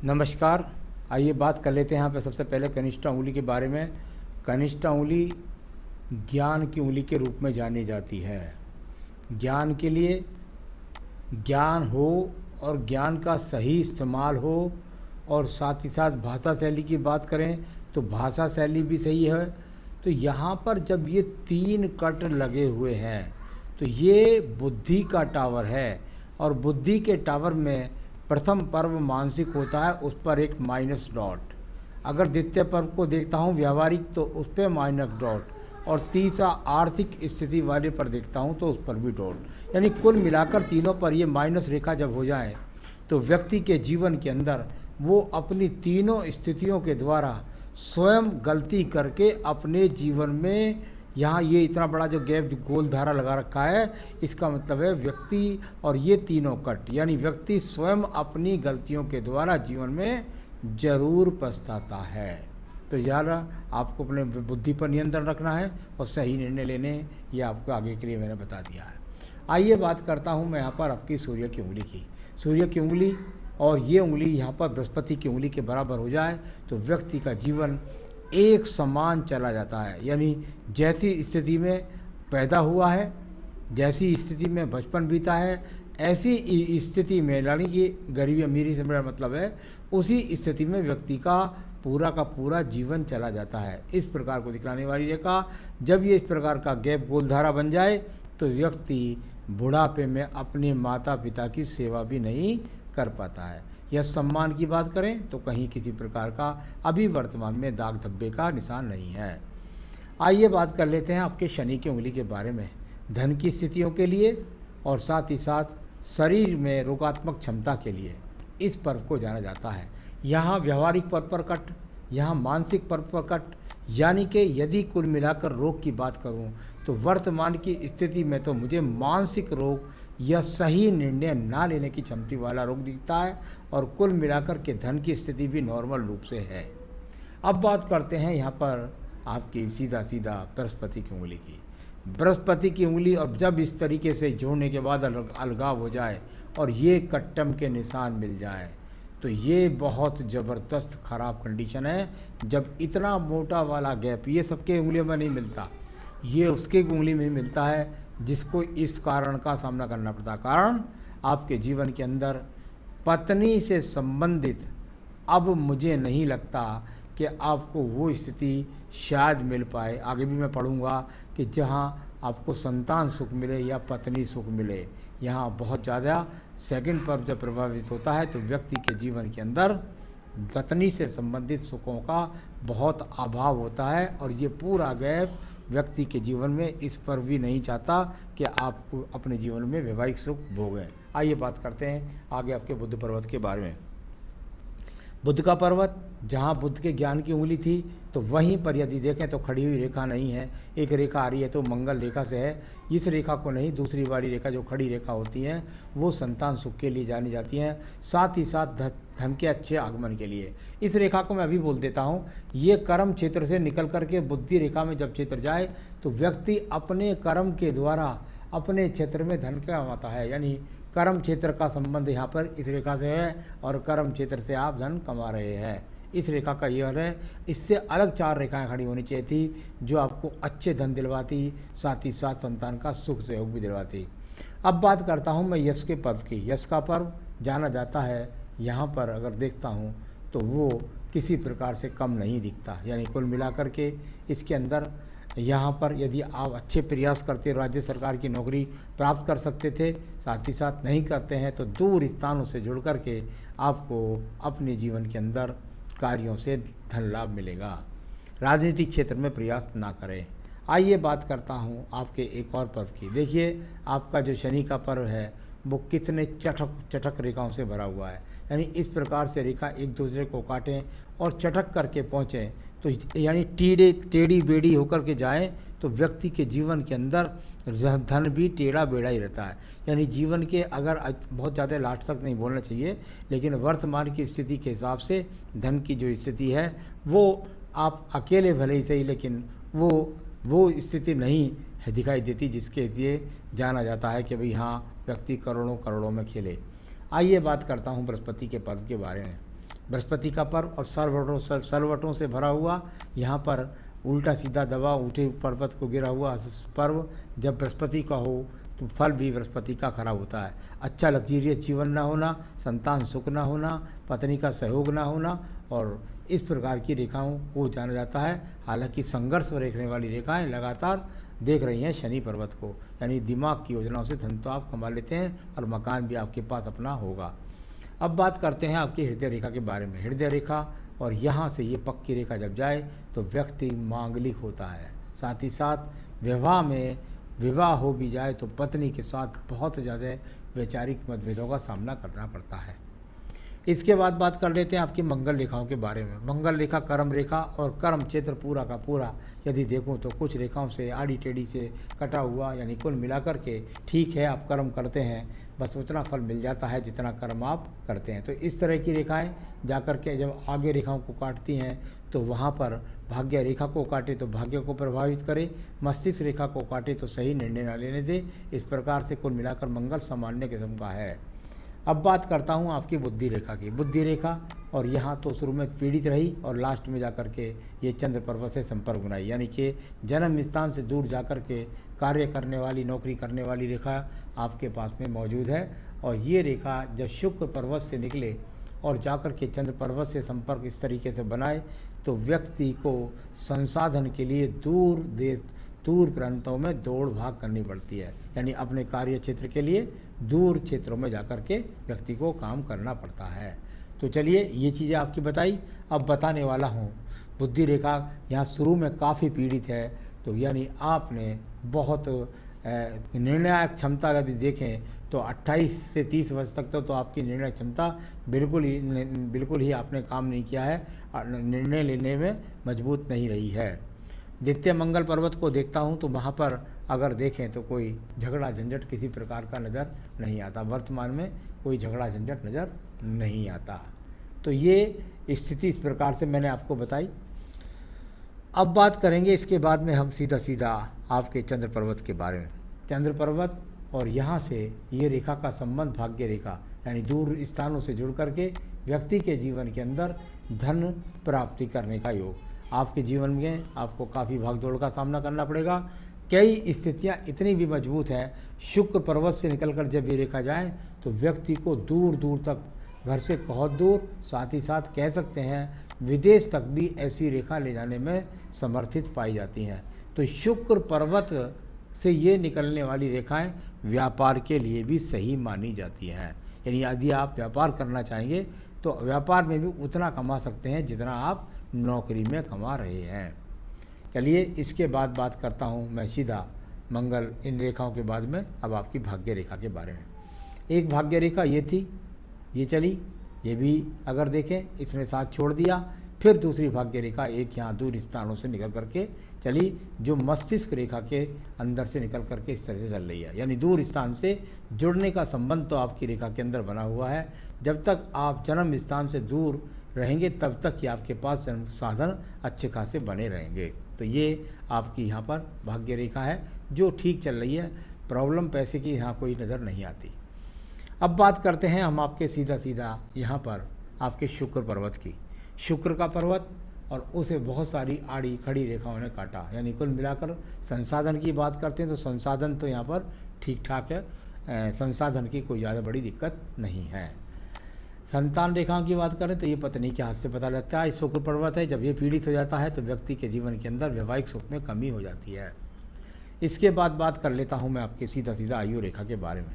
नमस्कार। आइए बात कर लेते हैं यहाँ पे सबसे पहले कनिष्ठ अंगुली के बारे में। कनिष्ठ अंगुली ज्ञान की उंगली के रूप में जानी जाती है। ज्ञान के लिए ज्ञान हो और ज्ञान का सही इस्तेमाल हो, और साथ ही साथ भाषा शैली की बात करें तो भाषा शैली भी सही है। तो यहाँ पर जब ये 3 कट लगे हुए हैं तो ये बुद्धि का टावर है, और बुद्धि के टावर में प्रथम पर्व मानसिक होता है, उस पर एक माइनस डॉट। अगर द्वितीय पर्व को देखता हूँ व्यावहारिक तो उस पर माइनस डॉट, और तीसरा आर्थिक स्थिति वाले पर देखता हूँ तो उस पर भी डॉट। यानी कुल मिलाकर तीनों पर ये माइनस रेखा जब हो जाए तो व्यक्ति के जीवन के अंदर वो अपनी तीनों स्थितियों के द्वारा स्वयं गलती करके अपने जीवन में, यहाँ ये इतना बड़ा जो गैप गोल धारा लगा रखा है, इसका मतलब है व्यक्ति और ये तीनों कट, यानी व्यक्ति स्वयं अपनी गलतियों के द्वारा जीवन में जरूर पछताता है। तो यार आपको अपने बुद्धि पर नियंत्रण रखना है और सही निर्णय लेने, ये आपको आगे के लिए मैंने बता दिया है। आइए बात करता हूँ मैं यहाँ पर आपकी सूर्य की उंगली की। सूर्य की उंगली और ये उंगली यहाँ पर बृहस्पति की उंगली के बराबर हो जाए तो व्यक्ति का जीवन एक समान चला जाता है। यानी जैसी स्थिति में पैदा हुआ है, जैसी स्थिति में बचपन बीता है, ऐसी स्थिति में, यानी कि गरीबी अमीरी से मेरा मतलब है, उसी स्थिति में व्यक्ति का पूरा जीवन चला जाता है। इस प्रकार को दिखलाने वाली रेखा, जब ये इस प्रकार का गैप गोलधारा बन जाए तो व्यक्ति बुढ़ापे में अपने माता पिता की सेवा भी नहीं कर पाता है। या सम्मान की बात करें तो कहीं किसी प्रकार का अभी वर्तमान में दाग धब्बे का निशान नहीं है। आइए बात कर लेते हैं आपके शनि की उंगली के बारे में। धन की स्थितियों के लिए और साथ ही साथ शरीर में रोगात्मक क्षमता के लिए इस पर्व को जाना जाता है। यहाँ व्यवहारिक पर्व पर कट, यहाँ मानसिक पर्व पर कट, यानी कि यदि कुल मिलाकर रोग की बात करूँ तो वर्तमान की स्थिति में तो मुझे मानसिक रोग या सही निर्णय ना लेने की क्षमता वाला रोग दिखता है, और कुल मिलाकर के धन की स्थिति भी नॉर्मल रूप से है। अब बात करते हैं यहाँ पर आपकी सीधा बृहस्पति की उंगली की। बृहस्पति की उंगली अब जब इस तरीके से जोड़ने के बाद अलगाव हो जाए और ये कट्टम के निशान मिल जाए तो ये बहुत ज़बरदस्त ख़राब कंडीशन है। जब इतना मोटा वाला गैप, ये सबके उंगलियों में नहीं मिलता, ये उसके उंगली में मिलता है जिसको इस कारण का सामना करना पड़ता। कारण आपके जीवन के अंदर पत्नी से संबंधित अब मुझे नहीं लगता कि आपको वो स्थिति शायद मिल पाए। आगे भी मैं पढ़ूंगा कि जहाँ आपको संतान सुख मिले या पत्नी सुख मिले, यहाँ बहुत ज़्यादा सेकंड पर्व जब प्रभावित होता है तो व्यक्ति के जीवन के अंदर पत्नी से संबंधित सुखों का बहुत अभाव होता है, और ये पूरा गैप व्यक्ति के जीवन में इस पर भी नहीं चाहता कि आपको अपने जीवन में वैवाहिक सुख भोगें। आइए बात करते हैं आगे आपके बुध पर्वत के बारे में। बुध का पर्वत, जहाँ बुध के ज्ञान की उंगली थी तो वहीं पर यदि देखें तो खड़ी हुई रेखा नहीं है, एक रेखा आ रही है तो मंगल रेखा से है। इस रेखा को नहीं, दूसरी वाली रेखा जो खड़ी रेखा होती है वो संतान सुख के लिए जानी जाती हैं, साथ ही साथ धन के अच्छे आगमन के लिए। इस रेखा को मैं अभी बोल देता हूँ। ये कर्म क्षेत्र से निकल करके बुद्धि रेखा में जब क्षेत्र जाए तो व्यक्ति अपने कर्म के द्वारा अपने क्षेत्र में धन कमाता है। यानी कर्म क्षेत्र का संबंध यहाँ पर इस रेखा से है, और कर्म क्षेत्र से आप धन कमा रहे हैं। इस रेखा का ये अर्थ है। इससे अलग 4 रेखाएं खड़ी होनी चाहिए थी जो आपको अच्छे धन दिलवाती, साथ ही साथ संतान का सुख सहयोग भी दिलवाती। अब बात करता हूँ मैं यश के पर्व की। यश का पर्व जाना जाता है, यहाँ पर अगर देखता हूँ तो वो किसी प्रकार से कम नहीं दिखता। यानी कुल मिलाकर के इसके अंदर यहाँ पर यदि आप अच्छे प्रयास करते राज्य सरकार की नौकरी प्राप्त कर सकते थे, साथ ही साथ नहीं करते हैं तो दूर स्थानों से जुड़ कर के आपको अपने जीवन के अंदर कार्यों से धन लाभ मिलेगा। राजनीतिक क्षेत्र में प्रयास ना करें। आइए बात करता हूँ आपके एक और पर्व की। देखिए आपका जो शनि का पर्व है वो कितने चटक रेखाओं से भरा हुआ है। यानी इस प्रकार से रेखा एक दूसरे को काटें और चटक करके पहुँचें तो यानी टेढ़ी बेड़ी होकर के जाएं तो व्यक्ति के जीवन के अंदर धन भी टेढ़ा बेड़ा ही रहता है। यानी जीवन के अगर बहुत ज़्यादा लास्ट तक नहीं बोलना चाहिए, लेकिन वर्तमान की स्थिति के हिसाब से धन की जो स्थिति है वो आप अकेले भले ही सही, लेकिन वो स्थिति नहीं है दिखाई देती जिसके लिए जाना जाता है कि भाई हाँ व्यक्ति करोड़ों में खेले। आइए बात करता हूँ बृहस्पति के पर्व के बारे में। बृहस्पति का पर्व और सरवटों से भरा हुआ, यहाँ पर उल्टा सीधा दबा ऊँटे पर्वत को गिरा हुआ पर्व जब बृहस्पति का हो तो फल भी बृहस्पति का खराब होता है। अच्छा लग्जीरियस जीवन ना होना, संतान सुख ना होना, पत्नी का सहयोग ना होना और इस प्रकार की रेखाओं को जाना जाता है। हालांकि संघर्ष रेखने वाली रेखाएं लगातार देख रही हैं शनि पर्वत को, यानी दिमाग की योजनाओं से धन तो आप कमा लेते हैं और मकान भी आपके पास अपना होगा। अब बात करते हैं आपकी हृदय रेखा के बारे में। हृदय रेखा और यहाँ से ये पक्की रेखा जब जाए तो व्यक्ति मांगलिक होता है। साथ ही साथ विवाह हो भी जाए तो पत्नी के साथ बहुत ज़्यादा वैचारिक मतभेदों का सामना करना पड़ता है। इसके बाद बात कर लेते हैं आपकी मंगल रेखाओं के बारे में। मंगल रेखा कर्म रेखा और कर्म क्षेत्र पूरा का पूरा यदि देखूं तो कुछ रेखाओं से आड़ी टेढ़ी से कटा हुआ, यानी कुल मिलाकर के ठीक है आप कर्म करते हैं, बस उतना फल मिल जाता है जितना कर्म आप करते हैं। तो इस तरह की रेखाएं जाकर के जब आगे रेखाओं को काटती हैं तो वहाँ पर भाग्य रेखा को काटे तो भाग्य को प्रभावित करे, मस्तिष्क रेखा को काटे तो सही निर्णय न लेने दे। इस प्रकार से कुल मिलाकर मंगल सामान्य किस्म का है। अब बात करता हूँ आपकी बुद्धि रेखा की। बुद्धि रेखा और यहाँ तो शुरू में पीड़ित रही और लास्ट में जाकर के ये चंद्र पर्वत से संपर्क बनाई, यानी कि जन्म स्थान से दूर जाकर के कार्य करने वाली, नौकरी करने वाली रेखा आपके पास में मौजूद है। और ये रेखा जब शुक्र पर्वत से निकले और जाकर के चंद्र पर्वत से संपर्क इस तरीके से बनाए तो व्यक्ति को संसाधन के लिए दूर प्रांतों में दौड़ भाग करनी पड़ती है, यानी अपने कार्य क्षेत्र के लिए दूर क्षेत्रों में जाकर के व्यक्ति को काम करना पड़ता है। तो चलिए ये चीज़ें आपकी बताई। अब बताने वाला हूँ बुद्धि रेखा यहाँ शुरू में काफ़ी पीड़ित है, तो यानी आपने बहुत निर्णायक क्षमता यदि देखें तो 28 से 30 वर्ष तक तो आपकी निर्णय क्षमता बिल्कुल ही आपने काम नहीं किया है, निर्णय लेने में मजबूत नहीं रही है। द्वितीय मंगल पर्वत को देखता हूँ तो वहाँ पर अगर देखें तो कोई झगड़ा झंझट किसी प्रकार का नज़र नहीं आता, वर्तमान में कोई झगड़ा झंझट नज़र नहीं आता। तो ये स्थिति इस प्रकार से मैंने आपको बताई। अब बात करेंगे इसके बाद में हम सीधा आपके चंद्र पर्वत के बारे में। चंद्र पर्वत और यहाँ से ये रेखा का संबंध भाग्य रेखा, यानी दूर स्थानों से जुड़ करके व्यक्ति के जीवन के अंदर धन प्राप्ति करने का योग। आपके जीवन में आपको काफ़ी भागदौड़ का सामना करना पड़ेगा। कई स्थितियाँ इतनी भी मजबूत हैं, शुक्र पर्वत से निकलकर जब ये रेखा जाए तो व्यक्ति को दूर दूर तक, घर से बहुत दूर, साथ ही साथ कह सकते हैं विदेश तक भी ऐसी रेखा ले जाने में समर्थित पाई जाती हैं। तो शुक्र पर्वत से ये निकलने वाली रेखाएं व्यापार के लिए भी सही मानी जाती हैं, यानी यदि आप व्यापार करना चाहेंगे तो व्यापार में भी उतना कमा सकते हैं जितना आप नौकरी में कमा रहे हैं। चलिए इसके बाद बात करता हूँ मैं सीधा मंगल इन रेखाओं के बाद में अब आपकी भाग्य रेखा के बारे में। एक भाग्य रेखा ये थी, ये चली, ये भी अगर देखें इसने साथ छोड़ दिया। फिर दूसरी भाग्य रेखा एक यहाँ दूर स्थानों से निकल करके चली, जो मस्तिष्क रेखा के अंदर से निकल करके इस तरह से चल रही है, यानी दूर स्थान से जुड़ने का संबंध तो आपकी रेखा के अंदर बना हुआ है। जब तक आप जन्म स्थान से दूर रहेंगे तब तक कि आपके पास जन्म साधन अच्छे खासे बने रहेंगे। तो ये आपकी यहाँ पर भाग्य रेखा है जो ठीक चल रही है, प्रॉब्लम पैसे की यहाँ कोई नज़र नहीं आती। अब बात करते हैं हम आपके सीधा यहाँ पर आपके शुक्र पर्वत की। शुक्र का पर्वत और उसे बहुत सारी आड़ी खड़ी रेखाओं ने काटा, यानी कुल मिलाकर संसाधन की बात करते हैं तो संसाधन तो यहाँ पर ठीक ठाक है, संसाधन की कोई ज़्यादा बड़ी दिक्कत नहीं है। संतान रेखाओं की बात करें तो ये पत्नी के हाथ से पता लगता है। शुक्र पर्वत है, जब ये पीड़ित हो जाता है तो व्यक्ति के जीवन के अंदर वैवाहिक सुख में कमी हो जाती है। इसके बाद बात कर लेता हूँ मैं आपके सीधा आयु रेखा के बारे में।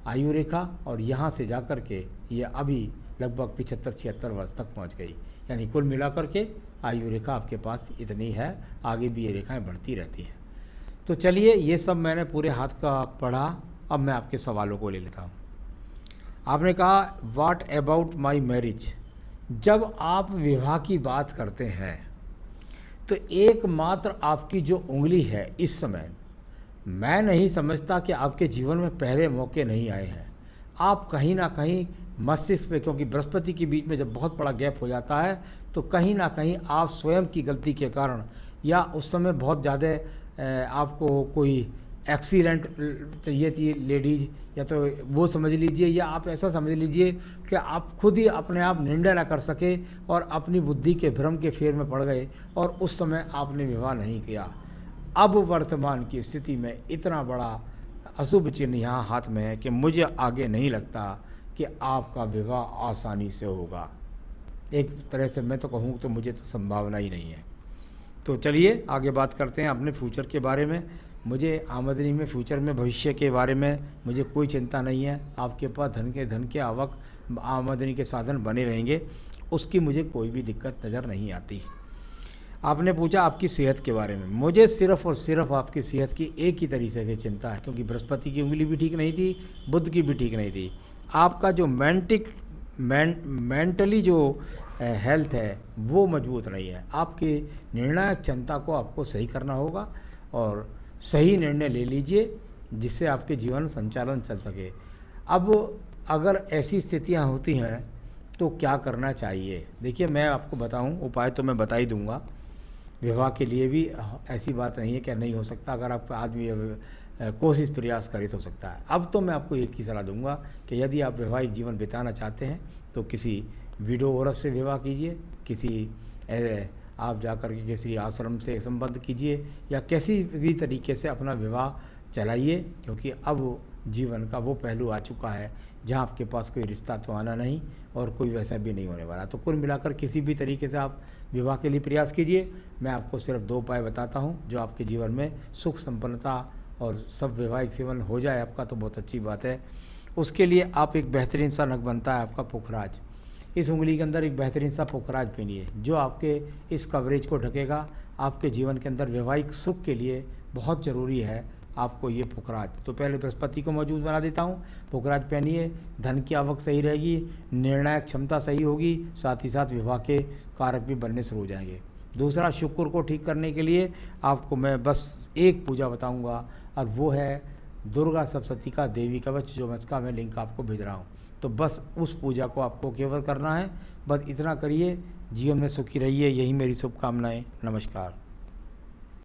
आयु रेखा और यहाँ से जा कर के ये अभी लगभग 75-76 वर्ष तक पहुँच गई, यानी कुल मिलाकर के आयु रेखा आपके पास इतनी है, आगे भी ये रेखाएं बढ़ती रहती हैं। तो चलिए ये सब मैंने पूरे हाथ का पढ़ा, अब मैं आपके सवालों को ले लेता हूँ। आपने कहा व्हाट अबाउट माई मैरिज। जब आप विवाह की बात करते हैं तो एकमात्र आपकी जो उंगली है इस समय, मैं नहीं समझता कि आपके जीवन में पहले मौके नहीं आए हैं। आप कहीं ना कहीं मस्तिष्क पे, क्योंकि बृहस्पति के बीच में जब बहुत बड़ा गैप हो जाता है तो कहीं ना कहीं आप स्वयं की गलती के कारण या उस समय बहुत ज़्यादा आपको कोई एक्सीलेंट चाहिए थी लेडीज, या तो वो समझ लीजिए, या आप ऐसा समझ लीजिए कि आप खुद ही अपने आप निर्णय ना कर सके और अपनी बुद्धि के भ्रम के फेर में पड़ गए और उस समय आपने विवाह नहीं किया। अब वर्तमान की स्थिति में इतना बड़ा अशुभ चिन्ह यहाँ हाथ में है कि मुझे आगे नहीं लगता कि आपका विवाह आसानी से होगा। एक तरह से मैं तो कहूँ तो मुझे तो संभावना ही नहीं है। तो चलिए आगे बात करते हैं अपने फ्यूचर के बारे में। मुझे आमदनी में, फ्यूचर में, भविष्य के बारे में मुझे कोई चिंता नहीं है। आपके पास धन के आवक, आमदनी के साधन बने रहेंगे, उसकी मुझे कोई भी दिक्कत नज़र नहीं आती। आपने पूछा आपकी सेहत के बारे में। मुझे सिर्फ़ और सिर्फ आपकी सेहत की एक ही तरीके की चिंता है, क्योंकि बृहस्पति की उंगली भी ठीक नहीं थी, बुध की भी ठीक नहीं थी। आपका जो मेंटली जो हेल्थ है वो मजबूत नहीं है। आपकी निर्णायक क्षमता को आपको सही करना होगा और सही निर्णय ले लीजिए जिससे आपके जीवन संचालन चल सके। अब अगर ऐसी स्थितियां होती हैं तो क्या करना चाहिए? देखिए, मैं आपको बताऊं, उपाय तो मैं बता ही दूंगा। विवाह के लिए भी ऐसी बात नहीं है कि नहीं हो सकता, अगर आप आदमी कोशिश प्रयास करे तो हो सकता है। अब तो मैं आपको एक ही सलाह दूंगा कि यदि आप वैवाहिक जीवन बिताना चाहते हैं तो किसी विडो औरत से विवाह कीजिए, किसी आप जाकर के किसी आश्रम से संबंध कीजिए, या किसी भी तरीके से अपना विवाह चलाइए, क्योंकि अब जीवन का वो पहलू आ चुका है जहाँ आपके पास कोई रिश्ता तो आना नहीं और कोई वैसा भी नहीं होने वाला। तो कुल मिलाकर किसी भी तरीके से आप विवाह के लिए प्रयास कीजिए। मैं आपको सिर्फ 2 उपाय बताता हूँ जो आपके जीवन में सुख संपन्नता और सब वैवाहिक जीवन हो जाए आपका, तो बहुत अच्छी बात है। उसके लिए आप एक बेहतरीन सा नग बनता है आपका पुखराज। इस उंगली के अंदर एक बेहतरीन सा पुखराज पहनिए जो आपके इस कवरेज को ढकेगा। आपके जीवन के अंदर वैवाहिक सुख के लिए बहुत ज़रूरी है आपको ये पुखराज। तो पहले बृहस्पति को मौजूद बना देता हूँ। पुखराज पहनिए, धन की आवक सही रहेगी, निर्णायक क्षमता सही होगी, साथ ही साथ विवाह के कारक भी बनने शुरू हो जाएंगे। दूसरा, शुक्र को ठीक करने के लिए आपको मैं बस एक पूजा बताऊँगा और वो है दुर्गा सप्तशती का देवी कवच, जो मैं मैं लिंक आपको भेज रहा हूँ। तो बस उस पूजा को आपको केवल करना है। बस इतना करिए, जीवन में सुखी रहिए, यही मेरी शुभकामनाएं। नमस्कार।